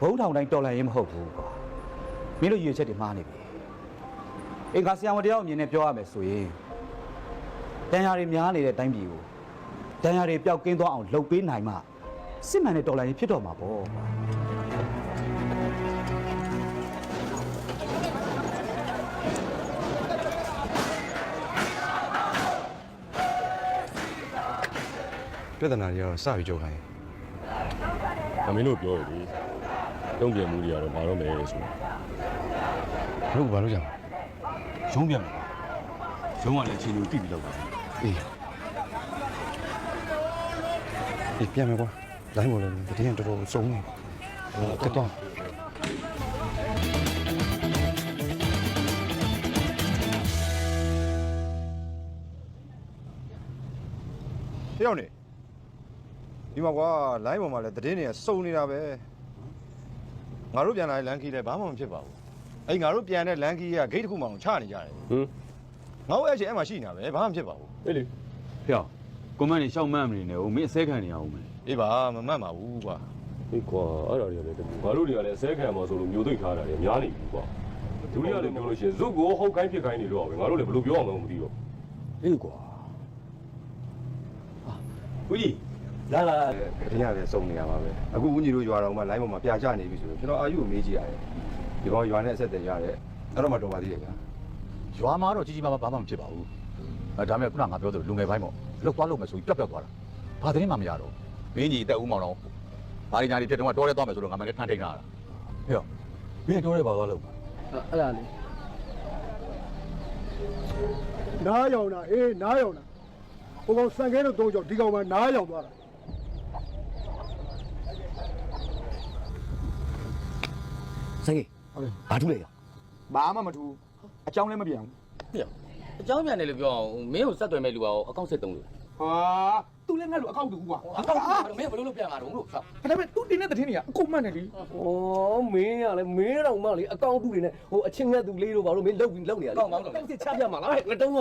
ဘုံထောင်တိုင်းတော်လှန်ရေးမဟုတ်ဘူးကွာမင်းတို့ရည်ချက်တွေမှားနေပြီအင်္ဂါဆရာဝန်တယောက်အမြင်နဲ့ပြောရမယ်ဆိုရင်တန်ရာတွေများနေတဲ့အတိုင်းပြည်ကိုတန်ရာတွေပျောက်ကင်းသွားအောင်လှုပ်ပေးနိုင်မှစစ်မှန်တဲ့တော်လှန်ရေးဖြစ်တော့မှာပေါ့ပြဿနာတွေကတော့စပြီးကြုံခိုင်း မင်းတို့ပြောရလေတုံ့ပြန်မှုတွေကတော့ဘာတော့မလဲဆိုတို့ဘာလို့ကြောင်ရုံးပြန်မယ်ရုံးကလည်းအချိန်ကိုတိပြီးလောက်ပါအေးပြန်မယ်ကွာလိုင်းမလို့တည်းတော်တော်စုံနေကတော့တယောက်နေဒီမှာကွာလိုင်းပေါ်မှာလည်းတည်င်းတွေကစုံနေတာပဲငါတို့ပြန်လာတဲ့လန်ကီလည်းဘာမှမဖြစ်ပါဘူးအဲ့ငါတို့ပြန်တဲ့လန်ကီကဂိတ်တစ်ခုမှချနေကြတယ်ငါတို့အဲ့ချိန်အဲ့မှာရှိနေတာပဲဘာမှမဖြစ်ပါဘူးအေးလေ ဖေ။ကွန်မန့်တွေရှောက်မှန်းမနေနဲ့ဦးမင်းအစဲခံနေရအောင်မယ်အေးပါမမှတ်ပါဘူးကွာအေးကွာအဲ့ဒါတွေကလည်းငါတို့တွေကလည်းအစဲခံမှာဆိုလို့မျိုးသိပ်ထားတာတွေများနေပြီကွာဒုတိယလည်းပြောလို့ရှိရင်ဇုတ်ကိုဟုတ်ခိုင်းဖြစ်ခိုင်းနေတော့ပဲငါတို့လည်းဘယ်လိုပြောအောင်မသိတော့အေးကွာဦးကြီးလာတည်င်းရတယ်စုံနေရပါပဲအခုဦးကြီးတို့ရွာတော်မှာလိုင်းပေါ်မှာပြာချနေပြီဆိုတော့ကျွန်တော်အာယူကိုမေးကြည့်ရတယ်ဒီကောင်ရွာနဲ့အဆက်တည်းရတယ်အဲ့တော့မှတော်ပါသေးတယ်ဗျာရွာမှာတော့ကြီးကြီးမားမားဘာမှမဖြစ်ပါဘူးဒါပေမဲ့ခုနငါပြောသလိုလူငယ်ပိုင်းပေါ့လှုပ်သွားလို့မယ်ဆိုပြီးပြတ်သွားတာဘာသတင်းမှမရတော့မင်းကြီးတက်ဦးမောင်တော့ဘာညာတွေဖြစ်တော့တော်ရဲသွားမယ်ဆိုတော့ငါမလည်းထမ်းထိန်လာတာဟဲ့မင်းတော်ရဲဘာသွားလို့အဲ့ဒါလေနားယောင်တာအေးနားယောင်တာဟိုကောင်စံခဲတော့တော့ကြောင့်ဒီကောင်မှနားယောင်သွားတာစေးဟုတ်တယ်ဘာထူးလဲဘာမှမထူးအကြောင်းလည်းမပြန်ဘူးအကြောင်းပြန်တယ်လို့ပြောအောင်မင်းကိုဆက်သွယ်မဲ့လူကအကောင့်ဆက်တုံးလို့ဟာသူလည်းငါ့လူအကောင့်တူကွာအကောင့်တူမင်းဘယ်လိုလုပ်ပြန်မှာတော့လို့ဒါပေမဲ့သူတင်တဲ့သတင်းတွေကအကုန်မှန်တယ်လေဩမင်းကလည်းမင်းတော့မှလေအကောင့်တူတွေနဲ့ဟိုအချင်းငတ်သူလေးတို့ဘာလို့မင်းလုတ်ပြီးလုတ်နေရလဲအကောင့်စစ်ချပြမှာလားငါတုံးက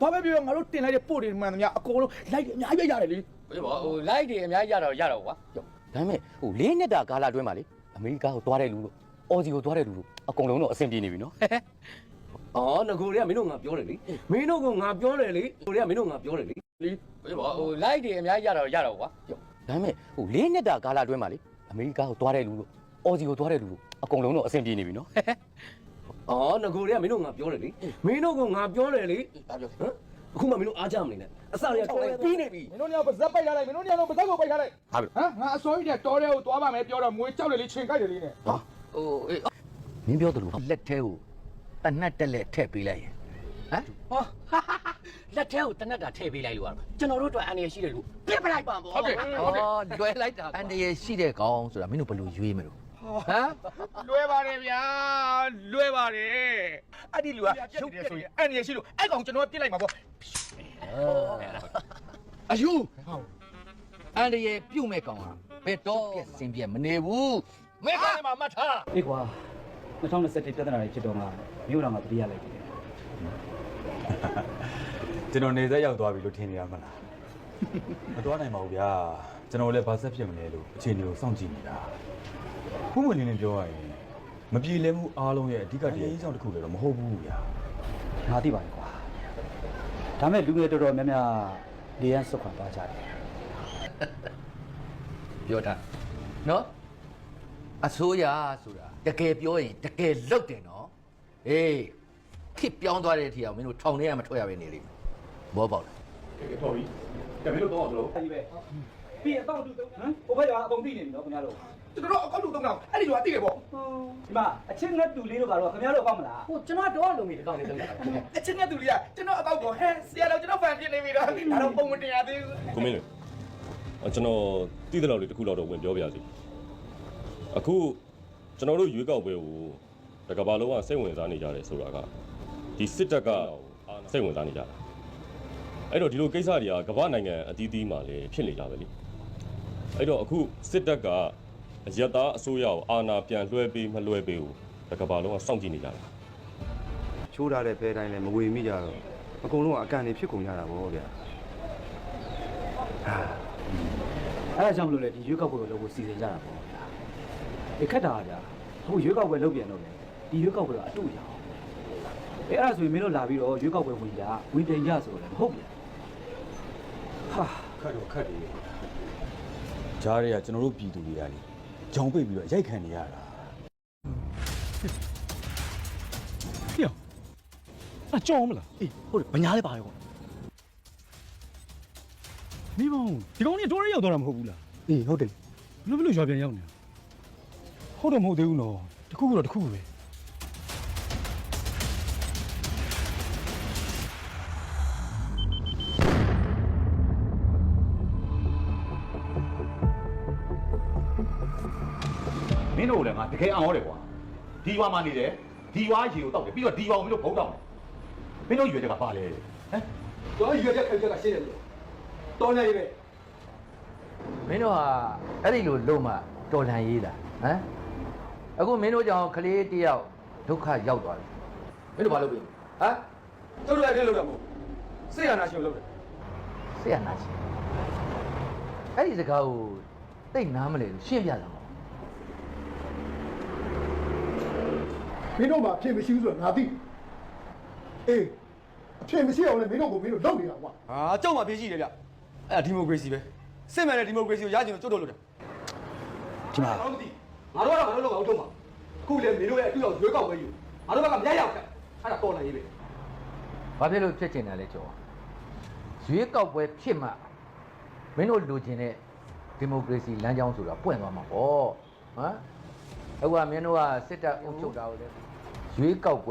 ဘာပဲပြောငါတို့တင်လိုက်တဲ့ပို့တွေမှန်သမျှအကုန်လုံးလိုက်အများကြီးရတယ်လေဟိုလိုက်တွေအများကြီးရတော့ကွာဒါပေမဲ့ဟို၄နှစ်တာကာလအတွင်းမှာလေအမေရိကကိုသွားတဲ့လူလို့အော်စီကိုသွားတဲ့လူလို့အကုန်လုံးတော့အဆင်ပြေနေပြီနော်အော်ငကိုတွေကမင်းတို့ငါပြောတယ်လေမင်းတို့ကငါပြောတယ်လေကိုတွေကမင်းတို့ငါပြောတယ်လေဟိုလိုက်တွေအများကြီးရတော့ကွာဒါပေမဲ့ဟို၄နှစ်တာကာလအတွင်းမှာလေအမေရိကကိုသွားတဲ့လူလို့အော်စီကိုသွားတဲ့လူလို့အကုန်လုံးတော့အဆင်ပြေနေပြီနော်အော်ငကိုတွေကမင်းတို့ငါပြောတယ်လေမင်းတို့ကငါပြောတယ်လေဘာပြောဟမ်အခုမှမင်းတို့အားကြမနေနဲ့အစတွေကတော်လိုက်ပြီးနေပြီမင်းတို့ညောပါဇက်ပိုက်ထားလိုက်မင်းတို့ညောပါဇက်ကိုပိုက်ထားလိုက်ဟာဟမ်ငါအစိုးရတော်တဲ့ကိုသွားပါမယ်ပြောတော့မွေးကြောက်လေလေးချိန်ကြိုက်တယ်လေးနဲ့ဟာဟိုမင်းပြောသလိုလက်ထဲကိုတနတ်တက်လက်ထည့်ပေးလိုက်ရင်ဟမ်ဟောလက်ထဲကိုတနတ်တာထည့်ပေးလိုက်လို့ရမှာကျွန်တော်တို့အတွက်အန်ရရှိတယ်လို့ပြစ်ပလိုက်ပါဘောဟုတ်တယ်လွယ်လိုက်တာအန်ရရှိတဲ့ကောင်ဆိုတာမင်းတို့ဘယ်လိုရွေးမလို့ဟမ်လွယ်ပါတယ်ဗျာလွယ်ပါတယ်အဲ့ဒီလူကရုပ်တယ်ဆိုရင်အန်ရရှိလို့အဲ့ကောင်ကျွန်တော်ပြစ်လိုက်မှာပေါ့အယူအန်ရပြုတ်မဲ့ကောင်ဟာဘယ်တော့ပြက်စင်ပြက်မနေဘူးမဲခါမှာမှတ်ထားအေးကွာ2021ပြဿနာတွေဖြစ်တော့ငါမြို့တော်မှာတတိယလိုက်တယ်ကျွန်တော်နေဆက်ရောက်သွားပြီလို့ထင်နေရမလားမသွားနိုင်ပါဘူးဗျာကျွန်တော်လည်းဘာဆက်ဖြစ်မလဲလို့အခြေအနေကိုစောင့်ကြည့်နေတာခုမှနေနေပြောရရင်မပြေလည်မှုအားလုံးရဲ့အဓိကတရားကြီးကြောင့်တစ်ခုလည်းတော့မဟုတ်ဘူးဗျာငါသိပါတယ်ကွာဒါမဲ့လူငယ်တော်တော်များများနေရန်စွတ်ခွာသွားကြတယ်ပြောတာနော်အစိုးရဆိုတာတကယ်ပြောရင်တကယ်လုပ်တယ်နော်အေးခစ်ပြောင်းသွားတဲ့အထီအောင်မင်းတို့ထောင်ထဲကမထွက်ရပဲနေလိမ့်မယ်ဘောပေါက်လားတော်ပြီတပည့်တို့တော့အောင်လို့အဲ့ဒီပဲပြီးရင်တော့တူဟမ်ဟိုဘက်ကအကုန်သိနေပြီနော်ခင်ဗျားတို့ကျွန်တော်အကောက်တူတုံးတော့အဲ့ဒီလိုကသိတယ်ပေါ့ဒီမှာအချင်းငတ်တူလေးတို့ကတော့ခင်ဗျားတို့အကောက်မလားဟိုကျွန်တော်တော့လုံးပြီအကောင့်လေးတုံးတာအချင်းငတ်တူလေးကကျွန်တော်အကောက်ကိုဟဲဆရာတော်ကျွန်တော်ဖန်ဖြစ်နေပြီတော့ဒါတော့ပုံမတင်ရသေးဘူးကိုမင်းလေကျွန်တော်သိတဲ့လောက်လေးတစ်ခုလောက်တော့ဝင်ပြောပြစီအခုကျွန်တော်တို့ရွေးကောက်ပွဲကိုတကဘာလုံးကစိတ်ဝင်စားနေကြတယ်ဆိုတာကဒီစစ်တပ်ကစိတ်ဝင်စားနေကြတာအဲ့တော့ဒီလိုကိစ္စတွေကကမ္ဘာနိုင်ငံအသီးသီးမှာလည်းဖြစ်နေကြပဲလေအဲ့တော့အခုစစ်တပ်ကအယက်သားအစိုးရကိုအာဏာပြန်လွှဲပေးမလွှဲပေးဘူးတကဘာလုံးကစောင့်ကြည့်နေကြတာချိုးထားတဲ့ဖဲတိုင်းလည်းမဝေမိကြတော့အကုန်လုံးကအကန်နေဖြစ်ကုန်ကြတာပေါ့ဗျာအဲ့ဒါကြောင့်မလို့လေဒီရွေးကောက်ပွဲကိုလုပ်ဖို့စီစဉ်ကြတာပေါ့ဗျာ ဒီခက်တာကြာအခုရွေးကောက်ပွဲလုပ်ပြန်လို့လေဒီရွေးကောက်ပွဲကအတူရအောင်အဲ့ဒါဆိုရင်မင်းတို့လာပြီးတော့ရွေးကောက်ပွဲဝင်ကြဝင်တင်ကြဆိုတော့လည်းမဟုတ်ပြန်ဟာ ခတ်တော့ခတ်တယ်ဂျားတွေကကျွန်တော်တို့ပြည်သူတွေကလေဂျောင်ပိတ်ပြီးတော့ရိုက်ခံနေရတာ အကြောင်းမလား အေးဟုတ်တယ်ဗညာလေးပါရောကွာ မိမောင်ဒီကောင်ကြီးတိုးရဲရောက်သွားတာမဟုတ်ဘူးလား အေးဟုတ်တယ် ဘလို့ရွာပြန်ရောက်နေတာဟုတ်တော့မဟုတ်သေးဘူးနော်တခုခုတော့တခုခုပဲ မင်းတို့လည်းငါတကယ်အောင်ရတယ်ကွာဒီရွာမှာနေတယ်ဒီရွာရေကိုတောက်တယ်ပြီးတော့ဒီရွာကိုမင်းတို့ဘုံတောက်တယ်မင်းတို့ရွေတဲ့ကပါလေဟမ် တော့ရွေတဲ့ခက်ခက်ကရှင်းတယ်လို့တော်နေရေးပဲ မင်းတို့ဟာအဲ့ဒီလိုလုံးမတော်လန်ရေးတာဟမ်အခုမင်းတို့ကြောင့်ကလေးတယောက်ဒုက္ခရောက်သွားတယ်မင်းတို့ဘာလုပ်ပြီဟမ် တို့တို့လည်းလောက်တာမဟုတ်စေရနာရှင်လောက်တယ် ဆရာနာရှင်အဲ့ဒီစကားကိုတိတ်နားမလဲလို့ရှင်းပြတာ မင်းတို့မှာအဖြစ်မရှိဘူးဆိုတော့ငါသိအေးအဖြစ်မရှိအောင်လည်းမင်းတို့ကိုမင်းတို့လုပ်နေတာကွာ ဟာကြောက်မှပြေးရှိတယ်ဗျအဲ့ဒါဒီမိုကရေစီပဲစစ်မှန်တဲ့ဒီမိုကရေစီကိုရချင်လို့ကျွတ်တော့လို့တယ် ဒီမှာ ငါတို့ကတော့ငါတို့လောက်အောင်ထုံးပါအခုလည်းမင်းတို့ရဲ့အတူရောက်ရွေးကောက်ပွဲယူငါတို့ကမရရောက်ခဲ့အဲ့ဒါတော်လာရေးပဲ ဘာဖြစ်လို့ဖြစ်ချင်တယ်လဲကျော်ရွေးကောက်ပွဲဖြစ်မှမင်းတို့လိုချင်တဲ့ဒီမိုကရေစီလမ်းကြောင်းဆိုတာပွင့်သွားမှာပေါ့ဟမ်အခုကမင်းတို့ကစစ်တပ်အုပ်ချုပ်တာကိုလည်းရွေးကောက်ပွဲ